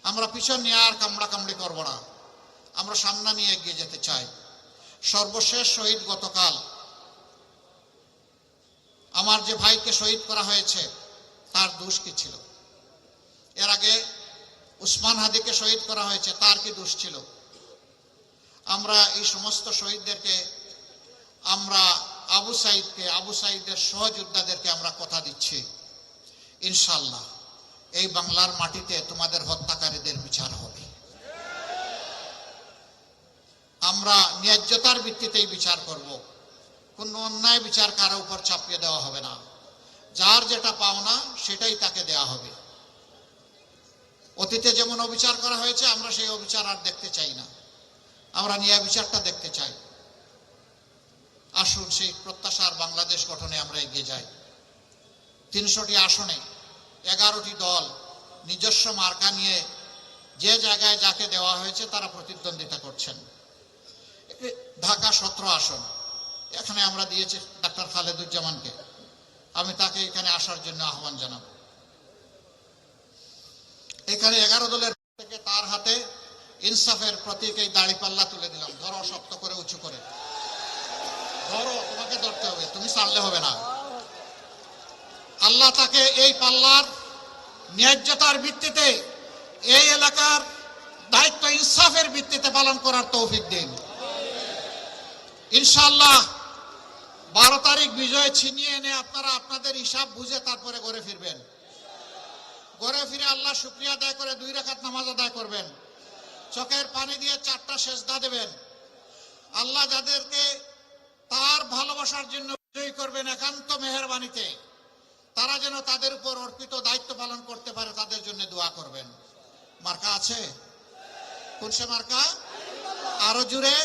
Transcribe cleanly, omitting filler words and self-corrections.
আমরা পিছন নিয়ে আর কামড়াকামড়ি করব না, আমরা সামনে নিয়ে এগিয়ে যেতে চাই। সর্বশেষ শহীদ গতকাল আমার যে ভাইকে শহীদ করা হয়েছে, তার দোষ কি ছিল? এর আগে উসমান হাদিকে শহীদ করা হয়েছে, তার কি দোষ ছিল? আমরা এই সমস্ত শহীদদেরকে, আমরা আবু সাঈদের সহযোদ্ধাদেরকে আমরা কথা দিচ্ছি, ইনশাআল্লাহ এই বাংলার মাটিতে তোমাদের হত্যাকারীদের বিচার হবে। আমরা ন্যায্যতার ভিত্তিতেই বিচার করব, কোনো অন্যায় বিচার কারো উপর চাপিয়ে দেওয়া হবে না। যার যেটা পাওনা সেটাই তাকে দেওয়া হবে। অতীতে যেমন অবিচার করা হয়েছে, আমরা সেই অবিচার আর দেখতে চাই না, আমরা ন্যায় বিচারটা দেখতে চাই। আসুন সেই প্রত্যাশার বাংলাদেশ গঠনে আমরা এগিয়ে যাই। 300টি আসনে 11টি দল নিজস্ব মার্কা নিয়ে যে জায়গায় যাকে দেওয়া হয়েছে তারা প্রতিদ্বন্দ্বিতা করছেন। ঢাকা 17 আসন, এখানে আমরা দিয়েছি ডাক্তার খালেদুজ্জামানকে, আমি তাকে এখানে আসার জন্য আহ্বান জানাবো। এখানে 11 দলের থেকে তার হাতে ইনসাফের প্রতীক এই দাড়িপাল্লা তুলে দিলাম। ধরো, শক্ত করে, উঁচু করে ধরো, তোমাকে ধরতে হবে, তুমি ছাড়লে হবে না। আল্লাহ তাকে এই পাল্লার ন্যায্যতার ভিত্তিতে, এই এলাকার দায়িত্ব ইনসাফের ভিত্তিতে পালন করার তৌফিক দিন। ইনশাআল্লাহ 12 তারিখ বিজয় ছিনিয়ে এনে আপনারা আপনাদের হিসাব বুঝে তারপরে ঘরে ফিরবেন। ঘরে ফিরে আল্লাহ শুকরিয়া আদায় করে 2 রাকাত নামাজ আদায় করবেন, চোখের পানি দিয়ে 4টা সেজদা দেবেন। আল্লাহ যাদেরকে তার ভালোবাসার জন্য বিজয়ী করবেন একান্ত মেহেরবানিতে, তারা যেন তাদের উপর অর্পিত দায়িত্ব পালন করতে পারে, তাদের জন্য দোয়া করবেন। মার্কা আছে? কোন সে মার্কা? আরো জুড়ে।